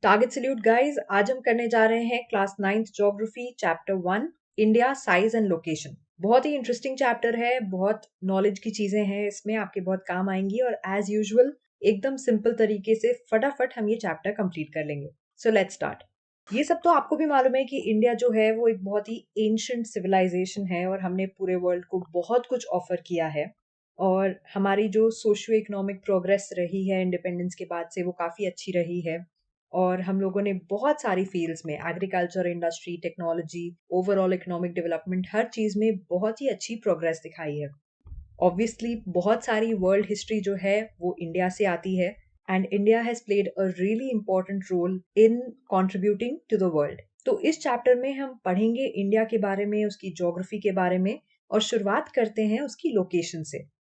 Target salute guys, आज हम करने जा रहे हैं class 9th geography chapter 1 India size and location. बहुत ही इंटरेस्टिंग चैप्टर है, बहुत नॉलेज की चीजें हैं इसमें, आपके बहुत काम आएंगी और एज यूजुअल एकदम सिंपल तरीके से फटाफट हम ये चैप्टर कंप्लीट कर लेंगे। So let's start. ये सब तो आपको भी मालूम है कि इंडिया जो है वो एक बहुत ही एंशिएंट सिविलाइजेशन है और हमने पूरे वर्ल्ड को बहुत कुछ ऑफर किया है और हमारी जो सोशियो इकोनॉमिक प्रोग्रेस रही है इंडिपेंडेंस के बाद से वो काफ़ी अच्छी रही है। और हम लोगों ने बहुत सारी फील्ड्स में agriculture, industry, technology, overall economic development, हर चीज़ में बहुत ही अच्छी प्रोग्रेस दिखाई है। ऑब्वियसली बहुत सारी वर्ल्ड हिस्ट्री जो है वो इंडिया से आती है and India has played a really important role in contributing to the world. तो इस चैप्टर में हम पढ़ेंगे इंडिया के बारे में, उसकी ज्योग्राफी के बारे में और शुरुआत करते हैं उसकी लोकेशन से।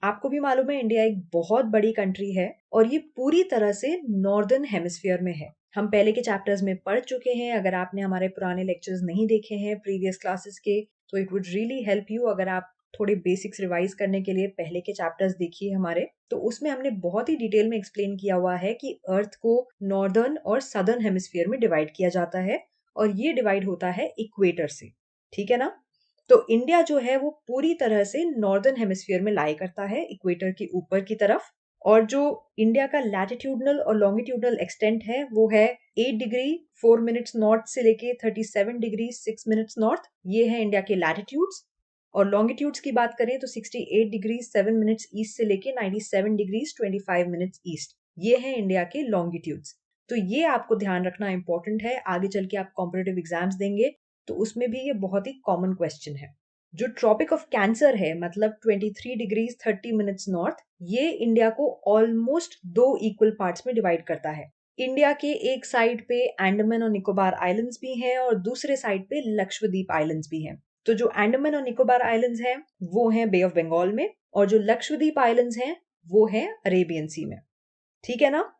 आपको भी मालूम है इंडिया एक बहुत बड़ी कंट्री है और ये पूरी तरह से नॉर्दर्न हेमिस्फीयर में है। हम पहले के चैप्टर्स में पढ़ चुके हैं। अगर आपने हमारे पुराने लेक्चर्स नहीं देखे हैं प्रीवियस क्लासेस के, तो it would really help you अगर आप थोड़े बेसिक्स रिवाइज करने के लिए पहले के चैप्टर्स देखिए हमारे। तो उसमें हमने बहुत ही डिटेल में एक्सप्लेन किया हुआ है कि अर्थ को नॉर्दर्न और सदर्न हेमिस्फीयर में डिवाइड किया जाता है और ये डिवाइड होता है इक्वेटर से। ठीक है ना? तो इंडिया जो है वो पूरी तरह से नॉर्दर्न हेमिस्फीयर में लाई करता है, इक्वेटर के ऊपर की तरफ। और जो इंडिया का लैटिट्यूडनल और लॉन्गिट्यूडनल एक्सटेंट है वो है 8 डिग्री 4 मिनट्स नॉर्थ से लेके 37 डिग्री 6 मिनट्स नॉर्थ। ये है इंडिया के लैटिट्यूड्स। और लॉन्गिट्यूड्स की बात करें तो 68 डिग्री 7 मिनट्स ईस्ट से लेके 97 डिग्री 25 मिनट्स ईस्ट। ये है इंडिया के लॉन्गिट्यूड्स। तो ये आपको ध्यान रखना इंपॉर्टेंट है, आगे चल के आप कॉम्पिटिटिव एग्जाम्स देंगे तो उसमें भी ये बहुत ही कॉमन क्वेश्चन है। जो ट्रॉपिक ऑफ कैंसर है, मतलब 23 डिग्रीज 30 मिनट्स नॉर्थ, ये इंडिया को ऑलमोस्ट दो इक्वल पार्ट्स में डिवाइड करता है। इंडिया के एक साइड पे अंडमान और निकोबार आइलैंड्स भी हैं और दूसरे साइड पे लक्षद्वीप आइलैंड्स भी हैं। तो जो अंडमान और निकोबार आइलैंड्स हैं वो हैं बे ऑफ बंगाल में और जो लक्षद्वीप आइलैंड्स हैं वो हैं अरेबियन सी में। ठीक है ना?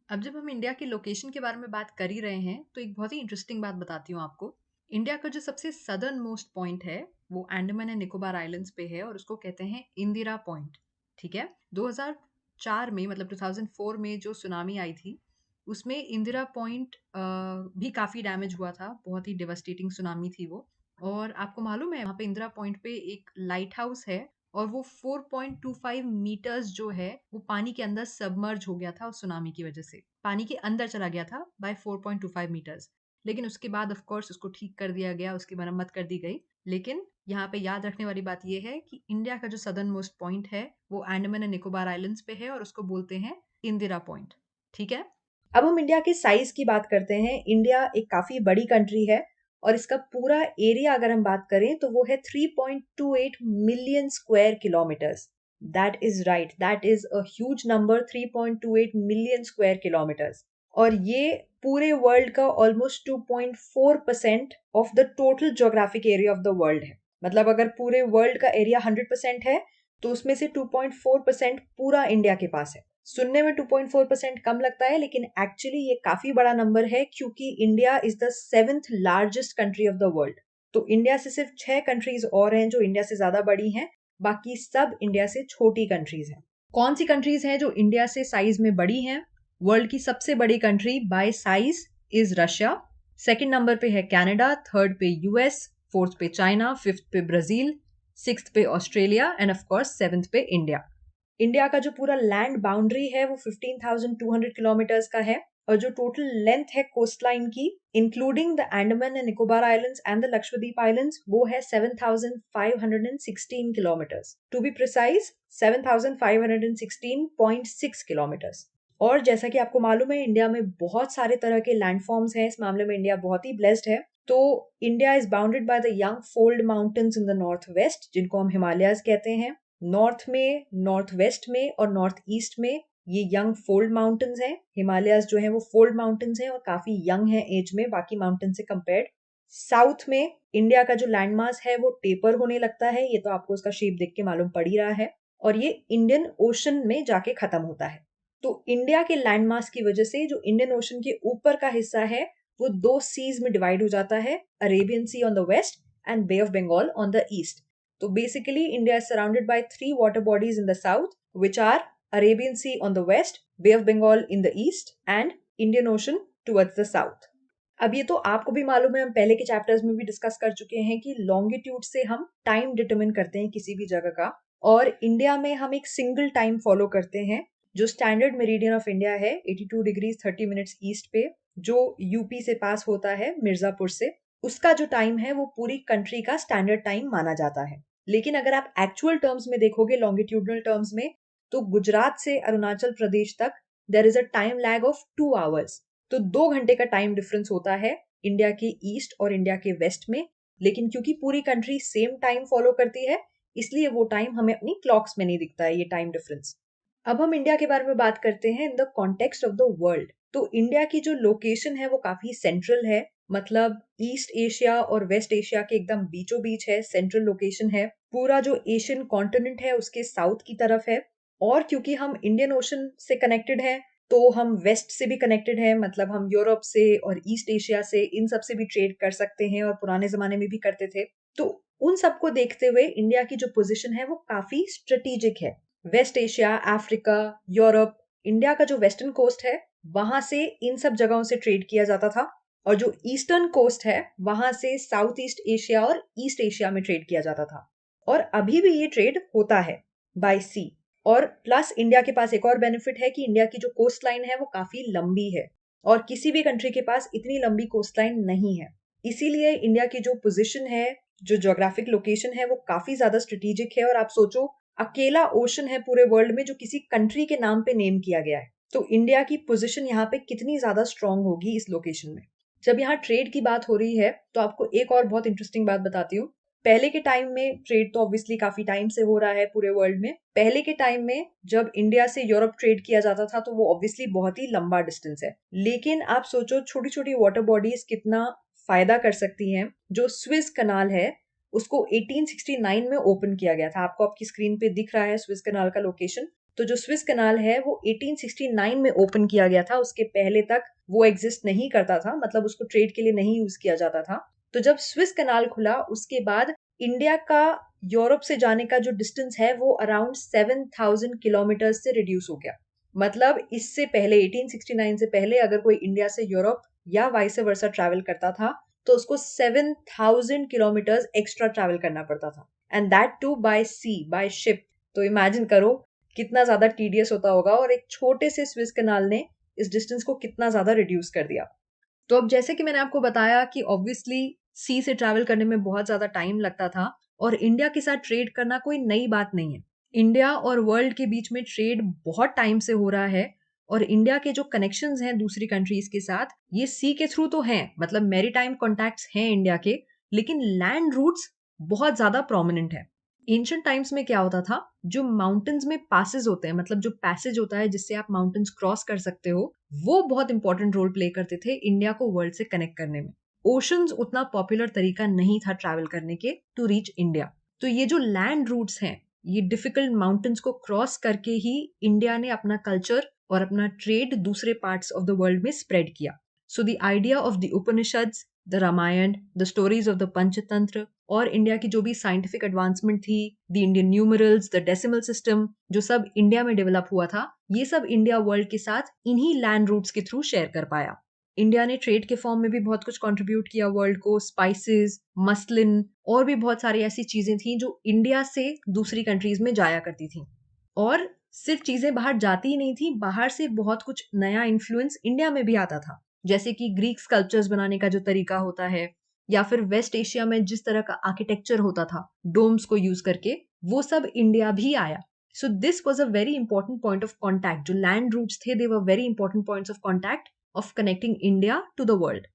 अब जब हम इंडिया की लोकेशन के बारे में बात कर ही रहे हैं तो एक बहुत ही इंटरेस्टिंग बात बताती हूँ आपको। इंडिया का जो सबसे सदर्न मोस्ट पॉइंट है वो अंडमान एंड निकोबार आइलैंड्स पे है और उसको कहते हैं इंदिरा पॉइंट। ठीक है? 2004 में, मतलब 2004 में जो सुनामी आई थी उसमें इंदिरा पॉइंट भी काफी डैमेज हुआ था। बहुत ही डेवास्टेटिंग सुनामी थी वो। और आपको मालूम है वहाँ पे इंदिरा पॉइंट पे एक लाइट हाउस है और वो 4.25 मीटर्स जो है वो पानी के अंदर सबमर्ज हो गया था उस सुनामी की वजह से। पानी के अंदर चला गया था बाय 4.25 मीटर्स। लेकिन उसके बाद ऑफ कोर्स उसको ठीक कर दिया गया, उसकी मरम्मत कर दी गई। लेकिन यहाँ पे याद रखने वाली बात यह है कि इंडिया का जो सदर्न मोस्ट पॉइंट है वो अंडमान एंड निकोबार आइलैंड्स पे है और उसको बोलते हैं इंदिरा पॉइंट। ठीक है? अब हम इंडिया के साइज की बात करते हैं। इंडिया एक काफी बड़ी कंट्री है और इसका पूरा एरिया अगर हम बात करें तो वो है 3.28 million square kilometres. That is right, that is a huge number, 3.28 million square kilometres. और ये पूरे वर्ल्ड का almost 2.4% of the total geographic area of the world है। मतलब अगर पूरे वर्ल्ड का एरिया 100% है तो उसमें से 2.4% पूरा इंडिया के पास है। सुनने में 2.4% कम लगता है लेकिन एक्चुअली ये काफी बड़ा नंबर है क्योंकि India is the 7th largest country of the world. तो इंडिया से सिर्फ 6 कंट्रीज और हैं जो इंडिया से ज्यादा बड़ी हैं, बाकी सब इंडिया से छोटी कंट्रीज हैं। कौन सी कंट्रीज हैं जो इंडिया से साइज में बड़ी हैं? वर्ल्ड की सबसे बड़ी country bye size is Russia. Second number पे है कनाडा, थर्ड पे यूएस, फोर्थ पे चाइना, फिफ्थ पे ब्राजील, सिक्स्थ पे Australia end of course seventh पे इंडिया। इंडिया का जो पूरा लैंड बाउंड्री है वो 15,200 किलोमीटर्स का है और जो टोटल लेंथ है कोस्ट लाइन की, including the Andaman and Nicobar islands and the Lakshadweep islands, वो है 7,516 kilometres. To be precise 7,516.6 kilometres. और जैसा कि आपको मालूम है इंडिया में बहुत सारे तरह के लैंडफॉर्म्स हैं। इस मामले में इंडिया बहुत ही ब्लेस्ड है। तो India is bounded by the young fold mountains in the north west, जिनको हम हिमालयाज कहते हैं। नॉर्थ में, नॉर्थ वेस्ट में और नॉर्थ ईस्ट में ये यंग फोल्ड माउंटेन्स हैं। हिमालयाज जो है वो फोल्ड माउंटेन्स हैं और काफी यंग है एज में बाकी माउंटेन से कंपेयर्ड। साउथ में इंडिया का जो लैंडमास है वो टेपर होने लगता है, ये तो आपको उसका शेप देख के मालूम पड़ ही रहा है, और ये इंडियन ओशन में जाके खत्म होता है। तो इंडिया के लैंडमास की वजह से जो इंडियन ओशन के ऊपर का हिस्सा है वो दो सीज में डिवाइड हो जाता है, Arabian Sea on the west and Bay of Bengal on the east. So basically, India is surrounded by three water bodies in the south, which are Arabian Sea on the west, Bay of Bengal in the east, and Indian Ocean towards the south. अब ये तो आपको भी मालूम है, हम पहले के चैप्टर्स में भी डिस्कस कर चुके हैं कि लॉन्गिट्यूड से हम टाइम डिटरमिन करते हैं किसी भी जगह का, और इंडिया में हम एक सिंगल टाइम फॉलो करते हैं। जो स्टैंडर्ड मेरिडियन ऑफ इंडिया है 82 डिग्रीज 30 मिनट्स ईस्ट पे, जो यूपी से पास होता है मिर्जापुर से, उसका जो टाइम है वो पूरी कंट्री का स्टैंडर्ड टाइम माना जाता है। लेकिन अगर आप एक्चुअल टर्म्स में देखोगे, लॉन्गिट्यूडनल टर्म्स में, तो गुजरात से अरुणाचल प्रदेश तक there is a time lag of 2 hours. तो 2 घंटे का टाइम डिफरेंस होता है इंडिया के ईस्ट और इंडिया के वेस्ट में। लेकिन क्योंकि पूरी कंट्री सेम टाइम फॉलो करती है, इसलिए वो टाइम हमें अपनी क्लॉक्स में नहीं दिखता है, ये टाइम डिफरेंस। अब हम इंडिया के बारे में बात करते हैं in the context of the world. तो इंडिया की जो लोकेशन है वो काफी सेंट्रल है, मतलब ईस्ट एशिया और वेस्ट एशिया के एकदम बीचों बीच है, सेंट्रल लोकेशन है। पूरा जो एशियन कॉन्टिनेंट है उसके साउथ की तरफ है। और क्योंकि हम इंडियन ओशन से कनेक्टेड हैं, तो हम वेस्ट से भी कनेक्टेड हैं, मतलब हम यूरोप से और ईस्ट एशिया से, इन सब से भी ट्रेड कर सकते हैं, और पुराने जमाने में भी करते थे। तो उन सबको देखते हुए इंडिया की जो पोजीशन है वो काफी स्ट्रेटेजिक है। West Asia, Africa, Europe, India का जो वेस्टर्न कोस्ट है वहां से इन सब जगहों से ट्रेड किया जाता था, और जो ईस्टर्न कोस्ट है वहां से साउथ ईस्ट एशिया और ईस्ट एशिया में ट्रेड किया जाता था। और अभी भी ये ट्रेड होता है बाय सी। और प्लस इंडिया के पास एक और बेनिफिट है कि इंडिया की जो कोस्ट लाइन है वो काफी लंबी है, और किसी भी कंट्री के पास इतनी लंबी कोस्ट लाइन नहीं है। इसीलिए इंडिया की जो पोजीशन है, जो ज्योग्राफिक लोकेशन है, वो काफी ज्यादा स्ट्रेटेजिक है। और आप सोचो, अकेला ओशन है पूरे वर्ल्ड में जो किसी कंट्री के नाम पे नेम किया गया है, तो इंडिया की पोजीशन यहाँ पे कितनी ज्यादा स्ट्रांग होगी इस लोकेशन में। जब यहाँ ट्रेड की बात हो रही है तो आपको एक और बहुत इंटरेस्टिंग बात बताती हूँ। पहले के टाइम में ट्रेड तो ऑब्वियसली काफी टाइम से हो रहा है पूरे वर्ल्ड में। पहले के टाइम में जब इंडिया से यूरोप ट्रेड किया जाता था तो वो ऑब्वियसली बहुत ही लंबा डिस्टेंस है। लेकिन आप सोचो, छोटी छोटी वाटर बॉडीज कितना फायदा कर सकती हैं। जो स्विस कनाल है उसको 1869 में ओपन किया गया था। आपको आपकी स्क्रीन पे दिख रहा है स्विस कनाल का लोकेशन। तो जो स्विस कनाल है वो 1869 में ओपन किया गया था, उसके पहले तक वो एग्जिस्ट नहीं करता था, मतलब उसको ट्रेड के लिए नहीं यूज किया जाता था। तो जब स्विस कनाल खुला उसके बाद इंडिया का यूरोप से जाने का जो डिस्टेंस है वो अराउंड 7000 किलोमीटर से रिड्यूस हो गया। मतलब इससे पहले 1869 से पहले अगर कोई इंडिया से यूरोप या वाइस वर्सा ट्रैवल करता था तो उसको 7000 किलोमीटर एक्स्ट्रा ट्रैवल करना पड़ता था, and that too by sea, by ship. तो इमेजिन करो कितना ज्यादा टीडियस होता होगा, और एक छोटे से स्विस कनाल ने इस डिस्टेंस को कितना ज्यादा रिड्यूस कर दिया। तो अब जैसे कि मैंने आपको बताया कि ऑब्वियसली सी से ट्रैवल करने में बहुत ज्यादा टाइम लगता था, और इंडिया के साथ ट्रेड करना कोई नई बात नहीं है। इंडिया और वर्ल्ड के बीच में ट्रेड बहुत टाइम से हो रहा है, और इंडिया के जो कनेक्शंस हैं दूसरी कंट्रीज के साथ ये सी के थ्रू तो हैं, मतलब मैरीटाइम कॉन्टैक्ट्स हैं इंडिया के, लेकिन लैंड रूट्स बहुत ज्यादा प्रोमिनेंट है। एंशिएंट टाइम्स में क्या होता था, जो माउंटेन्स में पासेज होते हैं, मतलब जो पैसेज होता है जिससे आप माउंटेन्स क्रॉस कर सकते हो, वो बहुत इंपॉर्टेंट रोल प्ले करते थे इंडिया को वर्ल्ड से कनेक्ट करने में। ओशंस उतना पॉपुलर तरीका नहीं था ट्रैवल करने के टू रीच इंडिया। तो ये जो लैंड रूट्स हैं, ये डिफिकल्ट माउंटेन्स को क्रॉस करके ही इंडिया ने अपना कल्चर और अपना ट्रेड दूसरे पार्ट्स ऑफ द वर्ल्ड में स्प्रेड किया। So the idea of the Upanishads, the Ramayana, the stories of the Panchatantra, और इंडिया की जो भी साइंटिफिक एडवांसमेंट थी, the Indian numerals, the decimal system, जो सब इंडिया में डेवलप हुआ था, ये सब इंडिया वर्ल्ड के साथ इन्हीं लैंड रूट्स के थ्रू शेयर कर पाया। इंडिया ने ट्रेड के फॉर्म में भी बहुत कुछ कंट्रीब्यूट किया वर्ल्ड को। स्पाइसेस, मसलिन, और भी बहुत सारी ऐसी चीजें थी जो इंडिया से दूसरी कंट्रीज में जाया करती थी। और सिर्फ चीजें बाहर जाती ही नहीं थी, बाहर से बहुत कुछ नया इन्फ्लुएंस इंडिया में भी आता था, जैसे कि ग्रीक स्कल्पचर्स बनाने का जो तरीका होता है, या फिर वेस्ट एशिया में जिस तरह का आर्किटेक्चर होता था डोम्स को यूज करके, वो सब इंडिया भी आया। So this was a very important point of contact. जो लैंड रूट्स थे, they were very important points of contact of connecting India to the world.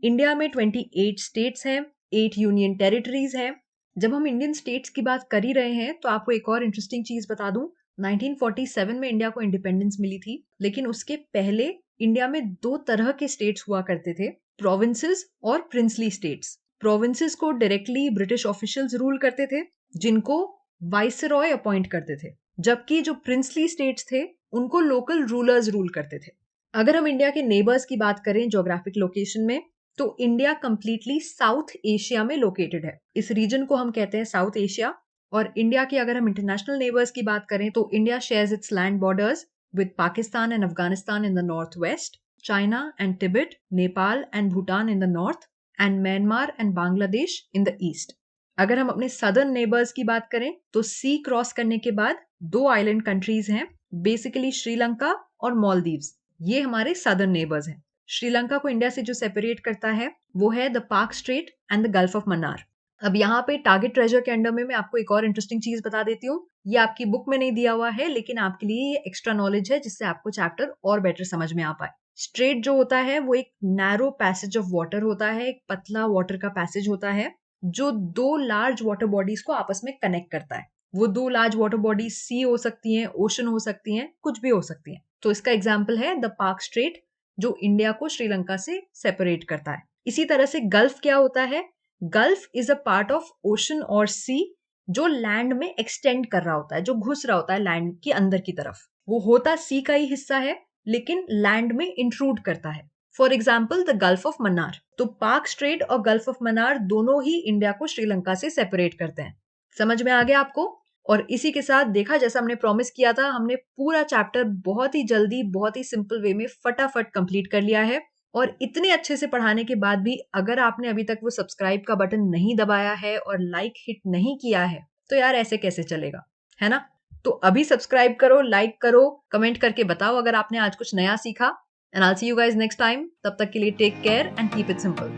India में 28 स्टेट्स हैं, 8 यूनियन टेरिटरीज हैं। जब हम इंडियन स्टेट्स की बात कर ही रहे हैं तो आपको एक और इंटरेस्टिंग चीज बता दूं। 1947 में इंडिया को इंडिपेंडेंस मिली थी, लेकिन उसके पहले इंडिया में दो तरह के स्टेट्स हुआ करते थे, प्रोविंसेस और प्रिंसली स्टेट्स। प्रोविंसेस को डायरेक्टली ब्रिटिश ऑफिशियल्स रूल करते थे, जिनको वाइसरॉय अपॉइंट करते थे, जबकि जो प्रिंसली स्टेट्स थे उनको लोकल रूलर्स रूल करते थे। अगर हम इंडिया के नेबर्स की बात करें ज्योग्राफिक लोकेशन में, तो इंडिया कंप्लीटली साउथ एशिया में लोकेटेड है। इस रीजन को हम कहते हैं साउथ एशिया। और इंडिया की अगर हम इंटरनेशनल नेबर्स की बात करें तो India shares it's land borders with Pakistan and Afghanistan in the north west, China and Tibet, Nepal and Bhutan in the north, and Myanmar and Bangladesh in the east. अगर हम अपने सदर्न नेबर्स की बात करें तो सी क्रॉस करने के बाद 2 आइलैंड कंट्रीज हैं, बेसिकली श्रीलंका और मालदीव्स। ये हमारे सदर्न नेबर्स हैं। श्रीलंका को इंडिया से जो सेपरेट करता है वो है द पाक straight and the gulf of Mannar. अब यहाँ पे टारगेट ट्रेजर के अंडर में मैं आपको एक और इंटरेस्टिंग चीज बता देती हूँ। ये आपकी बुक में नहीं दिया हुआ है, लेकिन आपके लिए ये एक्स्ट्रा नॉलेज है जिससे आपको चैप्टर और बेटर समझ में आ पाए। स्ट्रेट जो होता है वो एक नैरो पैसेज ऑफ वाटर होता है, एक पतला वाटर का पैसेज होता है जो 2 लार्ज वाटर बॉडीज को आपस में कनेक्ट करता है। वो 2 लार्ज वाटर बॉडीज सी हो सकती हैं, ओशन हो सकती हैं, कुछ भी हो सकती हैं। तो इसका एग्जाम्पल है द पाक स्ट्रेट जो इंडिया को श्रीलंका से सेपरेट करता है। इसी तरह से गल्फ क्या होता है? Gulf is a part of ocean और सी जो लैंड में एक्सटेंड कर रहा होता है, जो घुस रहा होता है लैंड के अंदर की तरफ। वो होता सी का ही हिस्सा है लेकिन लैंड में इंट्रूड करता है। For example the gulf of Mannar. तो पाक स्ट्रेट और गल्फ ऑफ मन्नार दोनों ही इंडिया को श्रीलंका से सेपरेट करते हैं। समझ में आ गया आपको? और इसी के साथ देखा, जैसा हमने प्रॉमिस किया था, हमने पूरा चैप्टर बहुत ही जल्दी, बहुत ही सिंपल वे में फटाफट कंप्लीट कर लिया है। और इतने अच्छे से पढ़ाने के बाद भी अगर आपने अभी तक वो सब्सक्राइब का बटन नहीं दबाया है और लाइक हिट नहीं किया है तो यार ऐसे कैसे चलेगा, है ना? तो अभी सब्सक्राइब करो, लाइक करो, कमेंट करके बताओ अगर आपने आज कुछ नया सीखा। And I will see you guys next time. तब तक के लिए take care and keep it simple.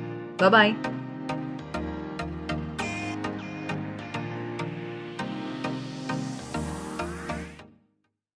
Bye bye.